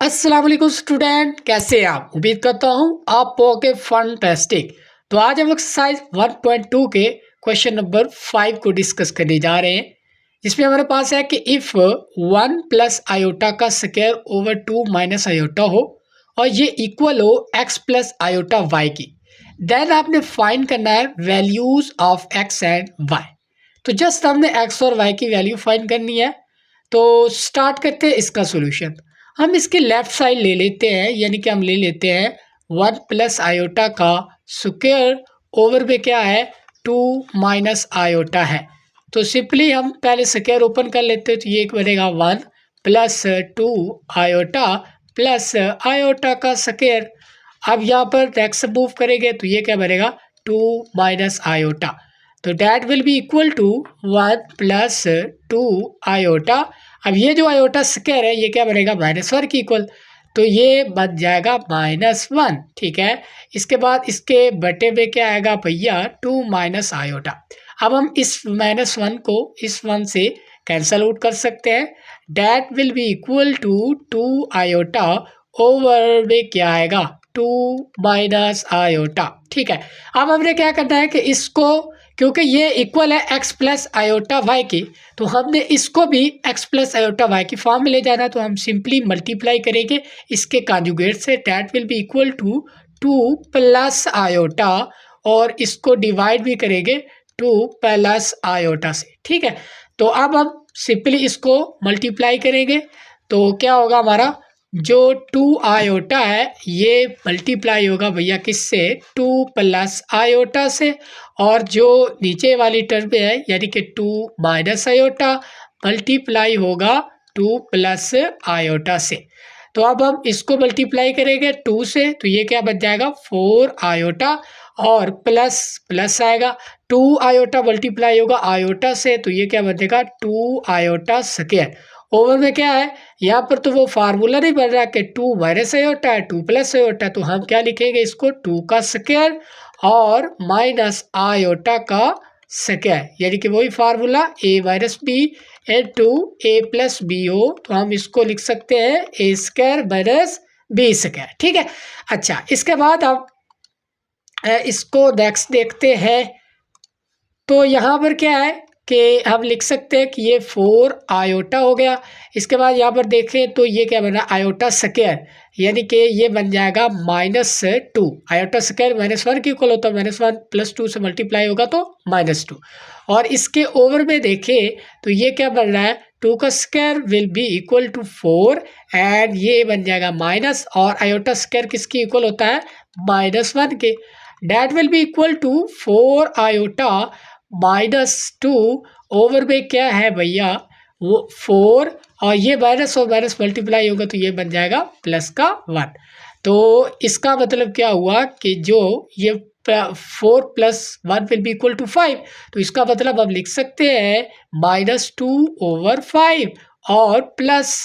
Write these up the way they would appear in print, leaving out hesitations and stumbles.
अस्सलाम वालेकुम स्टूडेंट, कैसे हैं आप। उम्मीद करता हूँ आप के फंटास्टिक। तो आज हम एक्सरसाइज 1.2 के क्वेश्चन नंबर 5 को डिस्कस करने जा रहे हैं, जिसमें हमारे पास है कि इफ़ 1 प्लस आयोटा का स्क्वायर ओवर 2 माइनस आयोटा हो और ये इक्वल हो x प्लस आयोटा वाई की, देन आपने फाइंड करना है values of x and y। तो जस्ट हमने x और y की वैल्यू फाइंड करनी है। तो स्टार्ट करते हैं इसका सोल्यूशन। हम इसके लेफ्ट साइड ले लेते हैं, यानी कि हम ले लेते हैं 1 प्लस आयोटा का स्क्वायर ओवर में क्या है 2 माइनस आयोटा है। तो सिंपली हम पहले स्क्वायर ओपन कर लेते हैं, तो ये बनेगा 1 प्लस 2 आयोटा प्लस आयोटा का स्क्वायर। अब यहाँ पर नेक्स्ट मूव करेंगे तो ये क्या बनेगा 2 माइनस आयोटा। तो that will be equal to 1 plus 2 iota. अब ये जो आयोटा स्क्वायर है ये क्या बनेगा -1 की इक्वल, तो ये बन जाएगा -1। ठीक है, इसके बाद इसके बटे में क्या आएगा भैया 2 माइनस आयोटा। अब हम इस -1 को इस 1 से कैंसल आउट कर सकते हैं। That will be equal to 2 iota over में क्या आएगा 2 माइनस आयोटा। ठीक है, अब हमने क्या करना है कि इसको, क्योंकि ये इक्वल है x प्लस आयोटा वाई की, तो हमने इसको भी x प्लस आयोटा वाई की फॉर्म में ले जाना है। तो हम सिंपली मल्टीप्लाई करेंगे इसके कॉन्जुगेट से, that will be equal to 2 plus iota, और इसको डिवाइड भी करेंगे 2 प्लस आयोटा से। ठीक है, तो अब हम सिंपली इसको मल्टीप्लाई करेंगे तो क्या होगा, हमारा जो 2 आयोटा है ये मल्टीप्लाई होगा भैया किससे 2 प्लस आयोटा से, और जो नीचे वाली टर्म है यानी कि 2 माइनस आयोटा मल्टीप्लाई होगा 2 प्लस आयोटा से। तो अब हम इसको मल्टीप्लाई करेंगे 2 से, तो ये क्या बन जाएगा 4 आयोटा, और प्लस प्लस आएगा 2 आयोटा मल्टीप्लाई होगा आयोटा से, तो ये क्या बनेगा 2 आयोटा स्क्वायर। ओवर में क्या है, यहाँ पर तो वो फार्मूला नहीं बन रहा कि 2 माइनस आयोटा है 2 प्लस आयोटा, तो हम क्या लिखेंगे इसको 2 का स्क्वायर और माइनस आयोटा का स्क्वायर, यानी कि वही formula a minus B into A plus B हो, तो हम इसको लिख सकते हैं A square minus B square. ठीक है, अच्छा इसके बाद हम इसको नेक्स्ट देखते हैं। तो यहाँ पर क्या है कि हम लिख सकते हैं कि ये 4 आयोटा हो गया। इसके बाद यहाँ पर देखें तो ये क्या बना आयोटा स्क्वायर, यानी कि ये बन जाएगा -2। आयोटा स्क्वायर -1 की इक्वल होता है, -1 प्लस 2 से मल्टीप्लाई होगा तो -2। और इसके ओवर में देखें तो ये क्या बन रहा है 2 का square will be equal to 4, and ये बन जाएगा माइनस, और आयोटा स्क्वायर किसकी इक्वल होता है -1 के। That will be equal to 4 iota -2 over में क्या है भैया वो 4, और ये माइनस और माइनस मल्टीप्लाई होगा तो ये बन जाएगा प्लस का 1। तो इसका मतलब क्या हुआ कि जो ये 4 plus 1 will be equal to 5, तो इसका मतलब हम लिख सकते हैं -2 ओवर 5 और प्लस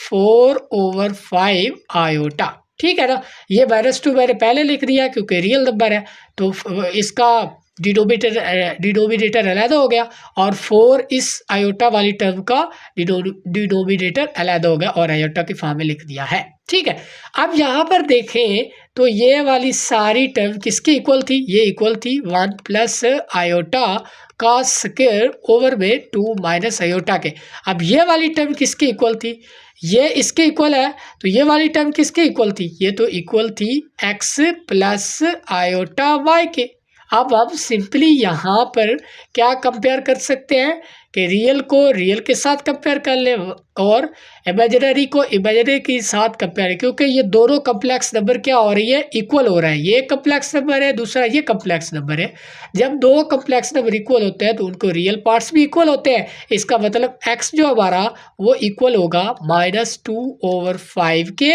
4 ओवर 5 आयोटा। ठीक है ना, ये -2 मैंने पहले लिख दिया क्योंकि रियल नंबर है, तो इसका डिनोमिनेटर अलग हो गया, और 4 इस आयोटा वाली टर्म का डिनोमिनेटर अलग हो गया और आयोटा की फॉर्म में लिख दिया है। ठीक है, अब यहाँ पर देखें तो ये वाली सारी टर्म किसकी इक्वल थी, ये इक्वल थी 1 प्लस आयोटा का स्क्वायर ओवर में 2 माइनस आयोटा के। अब ये वाली टर्म किसकी इक्वल थी, ये इसके इक्वल है, तो ये वाली टर्म किसके इक्वल थी, ये तो इक्वल थी x प्लस आयोटा y के। अब हम सिंपली यहाँ पर क्या कंपेयर कर सकते हैं कि रियल को रियल के साथ कंपेयर कर ले और इमेजिनरी को इमेजिनरी के साथ कंपेयर, क्योंकि ये दोनों कम्प्लेक्स नंबर क्या हो रही है इक्वल हो रहा है। ये कम्प्लेक्स नंबर है, दूसरा ये कम्प्लेक्स नंबर है। जब दो कम्प्लेक्स नंबर इक्वल होते हैं तो उनको रियल पार्ट्स भी इक्वल होते हैं। इसका मतलब x जो हमारा वो इक्वल होगा -2 ओवर 5 के,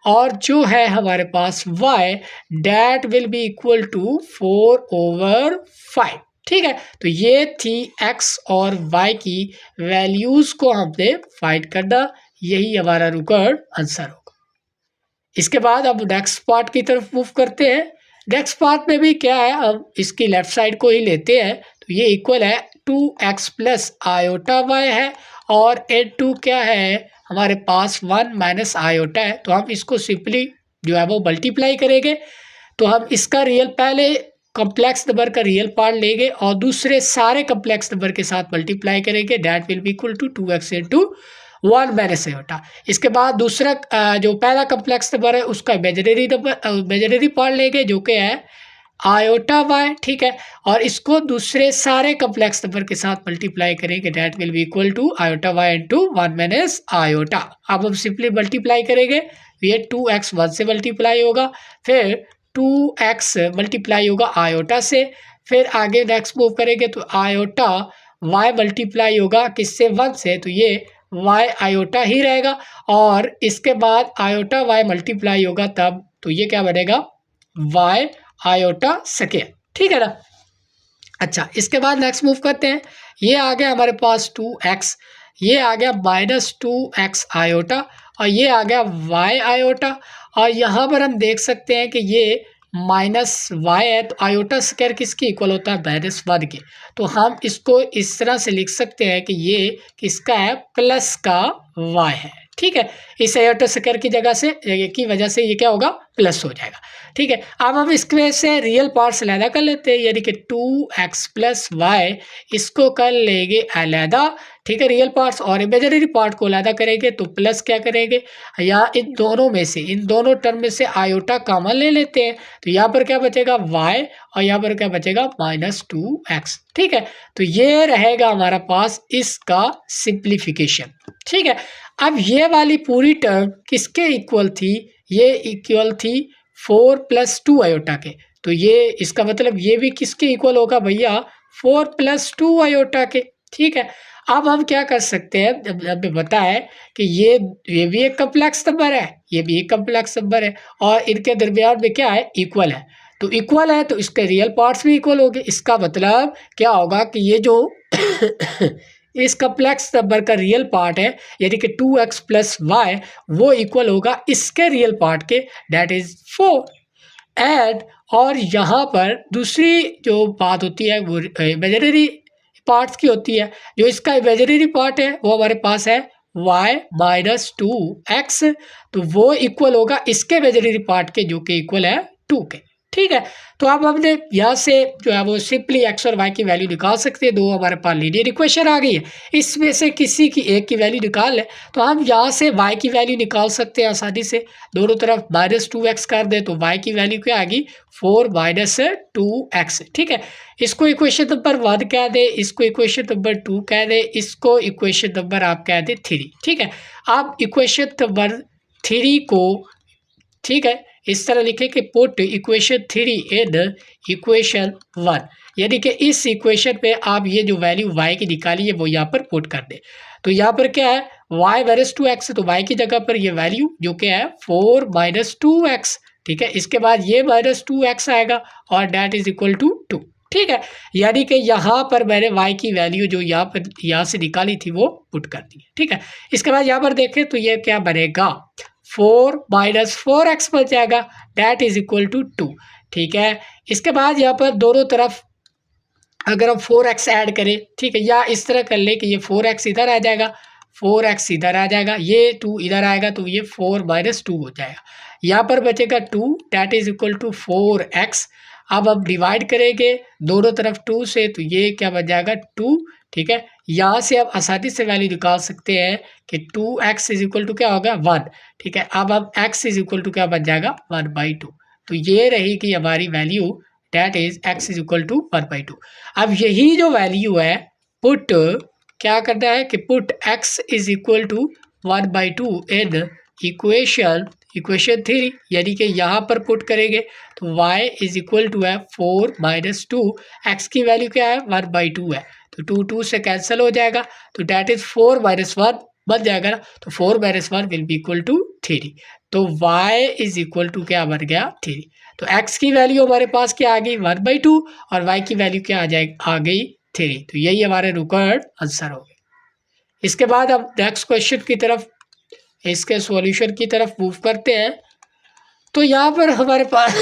और जो है हमारे पास y that will be equal to 4 over 5। ठीक है, तो ये थी x और y की वैल्यूज को हमने फाइंड करना, यही हमारा रिक्वायर्ड आंसर होगा। इसके बाद अब नेक्स्ट पार्ट की तरफ मूव करते हैं। नेक्स्ट पार्ट में भी क्या है, हम इसकी लेफ्ट साइड को ही लेते हैं, तो ये इक्वल है 2x प्लस आयोटा y है, और n2 क्या है हमारे पास 1 माइनस आयोटा है, तो हम इसको सिंपली जो है वो मल्टीप्लाई करेंगे। तो हम इसका रियल पहले कॉम्प्लेक्स नंबर का रियल पार्ट लेंगे और दूसरे सारे कॉम्प्लेक्स नंबर के साथ मल्टीप्लाई करेंगे, that will be equal to 2x into 1 minus iota. इसके बाद दूसरा जो पहला कॉम्प्लेक्स नंबर है उसका इमेजिनरी पार्ट लेंगे जो कि है आयोटा वाई, ठीक है, और इसको दूसरे सारे कॉम्प्लेक्स नंबर के साथ मल्टीप्लाई करेंगे, that will be equal to iota Y into 1 minus iota. अब हम सिंपली मल्टीप्लाई करेंगे, ये 2x 1 से मल्टीप्लाई होगा, फिर 2x मल्टीप्लाई होगा आयोटा से, फिर आगे नेक्स्ट मूव करेंगे तो आयोटा y मल्टीप्लाई होगा किससे 1 से, तो ये y आयोटा ही रहेगा, और इसके बाद आयोटा y मल्टीप्लाई होगा तब, तो ये क्या बनेगा y आयोटा स्क्वायर, ठीक है ना। अच्छा, इसके बाद नेक्स्ट मूव करते हैं, ये आ गया हमारे पास 2x, ये आ गया -2x आयोटा, और ये आ गया y आयोटा, और यहाँ पर हम देख सकते हैं कि ये -y है, तो आयोटा स्क्वायर किसके इक्वल होता है -1 के, तो हम इसको इस तरह से लिख सकते हैं कि ये किसका है प्लस का y है, ठीक है। इस आयोटा स्क्वायर की जगह से की वजह से ये क्या होगा प्लस हो जाएगा, ठीक है। अब हम इसके से रियल पार्ट्स अलहदा कर लेते हैं, यानी कि 2x प्लस वाई इसको कर लेंगे अलहदा, ठीक है, रियल पार्ट्स, और इमेजिनरी पार्ट को अलहदा करेंगे तो प्लस क्या करेंगे, या इन दोनों में से इन दोनों टर्म में से आयोटा कॉमन ले लेते हैं, तो यहाँ पर क्या बचेगा y और यहाँ पर क्या बचेगा -2x, ठीक है। तो ये रहेगा हमारा पास इसका सिंप्लीफिकेशन, ठीक है। अब ये वाली पूरी टर्म किसके इक्वल थी, ये इक्वल थी 4 + 2 आयोटा के, तो ये इसका मतलब ये भी किसके इक्वल होगा भैया 4 + 2 आयोटा के, ठीक है। अब हम क्या कर सकते हैं, जब पता है कि ये भी एक कॉम्प्लेक्स नंबर है, ये भी एक कॉम्प्लेक्स नंबर है, और इनके दरमियान में क्या है इक्वल है, तो इक्वल है तो इसके रियल पार्ट्स भी इक्वल होंगे, इसका मतलब क्या होगा कि ये जो इस कॉम्प्लेक्स नंबर का रियल पार्ट है यानी कि 2x + y वो इक्वल होगा इसके रियल पार्ट के, दैट इज 4 एंड, और यहाँ पर दूसरी जो बात होती है वो इमेजिनरी पार्ट्स की होती है, जो इसका इमेजिनरी पार्ट है वो हमारे पास है y -2x, तो वो इक्वल होगा इसके इमेजिनरी पार्ट के जो कि इक्वल है 2 के, ठीक है। तो अब हमने यहाँ से जो है वो सिंपली x और y की वैल्यू निकाल सकते हैं, दो हमारे पास लीनियर इक्वेशन आ गई है, इसमें से किसी की एक की वैल्यू निकाल लें, तो हम यहाँ से y की वैल्यू निकाल सकते हैं आसानी से, दोनों तरफ -2x कर दें तो y की वैल्यू क्या आएगी 4 - 2x, ठीक है। इसको इक्वेशन नंबर 1 कह दें, इसको इक्वेशन नंबर 2 कह दें, इसको इक्वेशन नंबर आप कह दें 3, ठीक है। आप इक्वेशन नंबर 3 को, ठीक है, इस तरह लिखें कि पुट इक्वेशन 3 इन इक्वेशन 1, यानी कि इस इक्वेशन पे आप ये जो वैल्यू y की निकाली है वो यहाँ पर पुट कर दें, तो यहाँ पर क्या है y -2x, तो y की जगह पर ये वैल्यू जो क्या है 4 - 2x, ठीक है। इसके बाद ये -2x आएगा और डेट इज इक्वल टू 2, ठीक है, यानी कि यहाँ पर मैंने y की वैल्यू जो यहाँ से निकाली थी वो पुट कर दी, ठीक है। इसके बाद यहाँ पर देखें तो ये क्या बनेगा 4 - 4x बन जाएगा, डेट इज इक्वल टू 2, ठीक है। इसके बाद यहाँ पर दोनों तरफ अगर हम 4x ऐड करें, ठीक है, या इस तरह कर ले कि ये 4x इधर आ जाएगा, 4x इधर आ जाएगा, ये 2 इधर आएगा, तो ये 4 - 2 हो जाएगा, यहाँ पर बचेगा 2, date is equal to 4x। अब हम डिवाइड करेंगे दोनों तरफ 2 से, तो ये क्या बन जाएगा 2, ठीक है। यहाँ से आप आसानी से वैल्यू निकाल सकते हैं कि 2x इज इक्वल टू क्या होगा 1, ठीक है। अब हम x इज इक्वल टू क्या बन जाएगा 1/2, तो ये रहेगी हमारी value, that is x is equal to 1/2। अब यही जो वैल्यू है पुट क्या करना है कि put x is equal to 1/2 in equation 3, यानी कि यहाँ पर पुट करेंगे तो y इज इक्वल टू है 4 - 2, x की वैल्यू क्या है 1/2 है, तो 2 2 से कैंसिल हो जाएगा, तो डेट इज 4 - 1 बन जाएगा ना, तो 4 - 1 विल बी इक्वल टू 3, तो y इज इक्वल टू क्या बन गया 3, तो x की वैल्यू हमारे पास क्या आ गई 1/2 और y की वैल्यू क्या आ गई 3, तो यही हमारे रिक्वायर्ड आंसर हो गए। इसके बाद हम नेक्स्ट क्वेश्चन की तरफ, इसके सॉल्यूशन की तरफ मूव करते हैं, तो यहाँ पर हमारे पास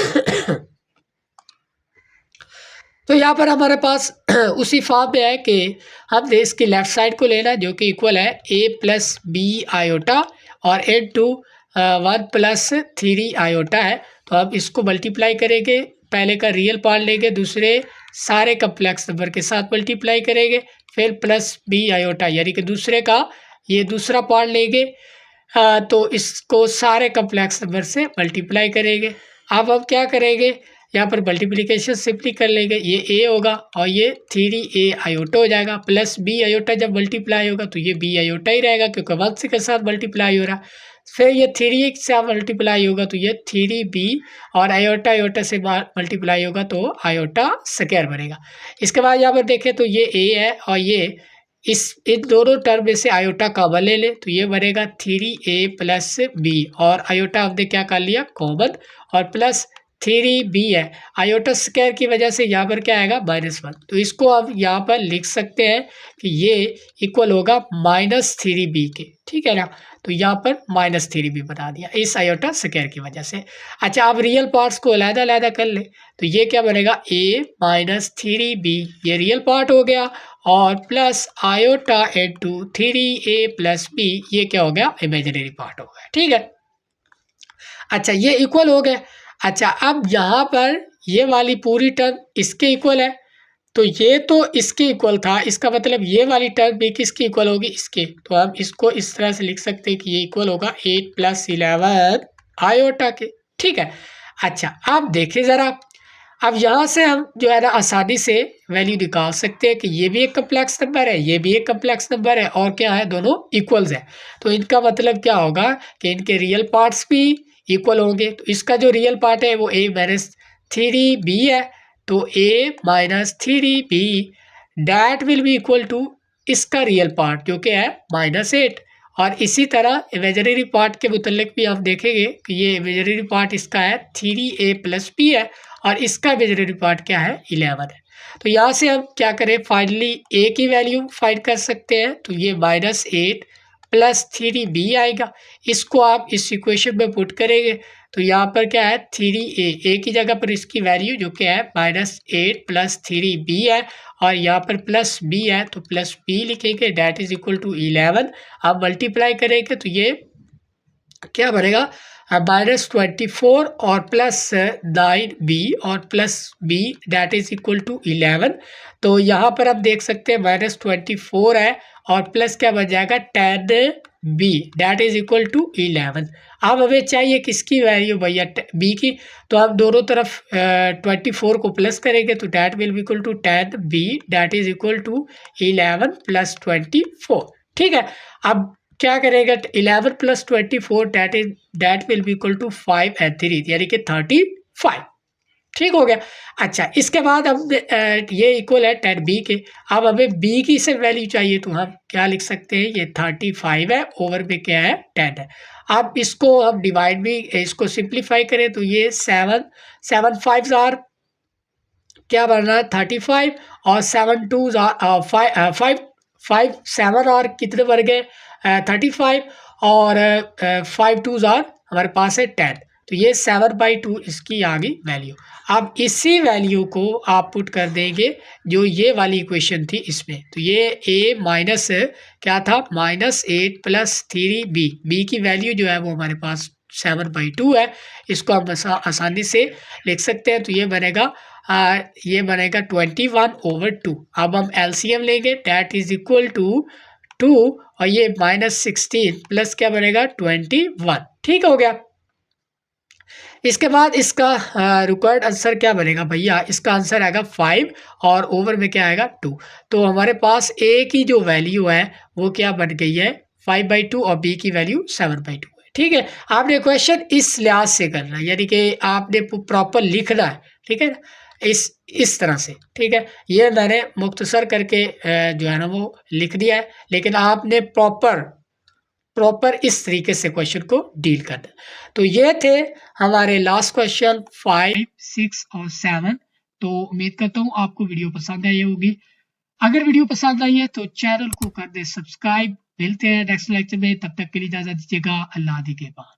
तो यहाँ पर हमारे पास उसी फॉर्म में है कि हमने इसकी लेफ्ट साइड को लेना जो कि इक्वल है a प्लस बी आयोटा और इनटू 1 प्लस 3 आयोटा है। तो अब इसको मल्टीप्लाई करेंगे, पहले का रियल पार्ट लेंगे, दूसरे सारे कम्प्लेक्स नंबर के साथ मल्टीप्लाई करेंगे, फिर प्लस बी आयोटा यानी कि दूसरे का ये दूसरा पार्ट लेंगे, तो इसको सारे कम्प्लेक्स नंबर से मल्टीप्लाई करेंगे। अब हम क्या करेंगे, यहाँ पर मल्टीप्लिकेशन सिंपली कर लेंगे, ये a होगा और ये 3a आयोटा हो जाएगा, प्लस b आयोटा जब मल्टीप्लाई होगा तो ये b आयोटा ही रहेगा क्योंकि 1 से के साथ मल्टीप्लाई हो रहा है। फिर ये 3 से मल्टीप्लाई होगा तो ये 3b और आयोटा आयोटा से मल्टीप्लाई होगा तो आयोटा स्क्वायर बनेगा। इसके बाद यहाँ पर देखें तो ये a है और ये इन दोनों टर्म में से आयोटा कॉमन ले ले तो ये बनेगा 3a प्लस b और आयोटा हमने क्या कर लिया कॉमन और प्लस 3b है, आयोटा स्क्वायर की वजह से यहाँ पर क्या आएगा -1। तो इसको अब यहाँ पर लिख सकते हैं कि ये इक्वल होगा -3b के, ठीक है ना। तो यहाँ पर -3b बता दिया इस आयोटा स्क्वायर की वजह से। अच्छा, अब रियल पार्ट्स को अलग-अलग कर ले तो ये क्या बनेगा a -3b, ये रियल पार्ट हो गया, और plus iota into 3a plus b, ये क्या हो गया इमेजिनरी पार्ट हो गया, ठीक है। अच्छा, ये इक्वल हो गए। अच्छा, अब यहाँ पर ये वाली पूरी टर्म इसके इक्वल है तो ये तो इसके इक्वल था, इसका मतलब ये वाली टर्म भी किसकी इक्वल होगी इसके, तो हम इसको इस तरह से लिख सकते हैं कि ये इक्वल होगा 8 + 11 आयोटा के, ठीक है। अच्छा, अब देखिए ज़रा, अब यहाँ से हम जो है ना आसानी से वैल्यू निकाल सकते हैं कि ये भी एक कम्प्लेक्स नंबर है, ये भी एक कम्प्लेक्स नंबर है और क्या है दोनों इक्वल्स है। तो इनका मतलब क्या होगा कि इनके रियल पार्ट्स भी इक्वल होंगे। तो इसका जो रियल पार्ट है वो a - 3b है, तो a - 3b that will be equal to इसका रियल पार्ट जो कि है -8। और इसी तरह इमेजिनरी पार्ट के मुतल्लिक भी आप देखेंगे कि ये इमेजिनरी पार्ट इसका है 3a + b है और इसका इमेजिनरी पार्ट क्या है 11 है। तो यहाँ से हम क्या करें, फाइनली a की वैल्यू फाइंड कर सकते हैं, तो ये -8 + 3b आएगा। इसको आप इस इक्वेशन में पुट करेंगे तो यहाँ पर क्या है 3a की जगह पर इसकी वैल्यू जो कि है -8 + 3b है और यहाँ पर प्लस b है तो प्लस b लिखेंगे, डैट इज इक्वल टू 11। अब मल्टीप्लाई करेंगे तो ये क्या बनेगा -24 और प्लस 9b और plus b that is equal to 11। तो यहाँ पर आप देख सकते हैं -24 है और प्लस क्या बन जाएगा 10b that is equal to 11। अब हमें चाहिए किसकी वैल्यू भैया b की, तो हम दोनों तरफ 24 को प्लस करेंगे तो that will be equal to 10b that is equal to 11 + 24, ठीक है। अब क्या करेगा 11 + 24 that will be equal to 5 and 3 यानी कि 35, ठीक हो गया। अच्छा, इसके बाद हम ये इक्वल है 10b के। अब हमें b की से वैल्यू चाहिए तो हम क्या लिख सकते हैं, ये 35 है, ओवर में क्या है 10 है। अब इसको हम डिवाइड भी इसको सिंप्लीफाई करें तो ये 7 5 आर क्या बन रहा है 35 और 7 2 5 7 और कितने बन गए 35 और 5 2 हमारे पास है 10, तो ये 7/2 इसकी आ गई वैल्यू। अब इसी वैल्यू को आप पुट कर देंगे जो ये वाली इक्वेशन थी इसमें, तो ये a माइनस क्या था -8 + 3b, b की वैल्यू जो है वो हमारे पास 7/2 है। इसको हम आसानी से लिख सकते हैं, तो ये बनेगा 21/2। अब हम एलसीएम लेंगे, डैट इज इक्वल टू 2 और ये -16 प्लस क्या बनेगा 21, ठीक हो गया। इसके बाद इसका रिक्वायर्ड आंसर क्या बनेगा भैया, इसका आंसर आएगा 5 और ओवर में क्या आएगा 2। तो हमारे पास a की जो वैल्यू है वो क्या बन गई है 5/2 और b की वैल्यू 7/2 है, ठीक है। आपने क्वेश्चन इस लिहाज से करना है, यानी कि आपने प्रॉपर लिखना है, ठीक है, इस तरह से, ठीक है। ये मैंने मुख्तसर करके जो है ना वो लिख दिया है, लेकिन आपने प्रॉपर इस तरीके से क्वेश्चन को डील करना। तो ये थे हमारे लास्ट क्वेश्चन 5, 6 और 7। तो उम्मीद करता हूँ आपको वीडियो पसंद आई होगी। अगर वीडियो पसंद आई है तो चैनल को कर दे सब्सक्राइब। मिलते हैं नेक्स्ट लेक्चर में, तब तक के लिए इजाजत दीजिएगा। अल्लाह के बाद।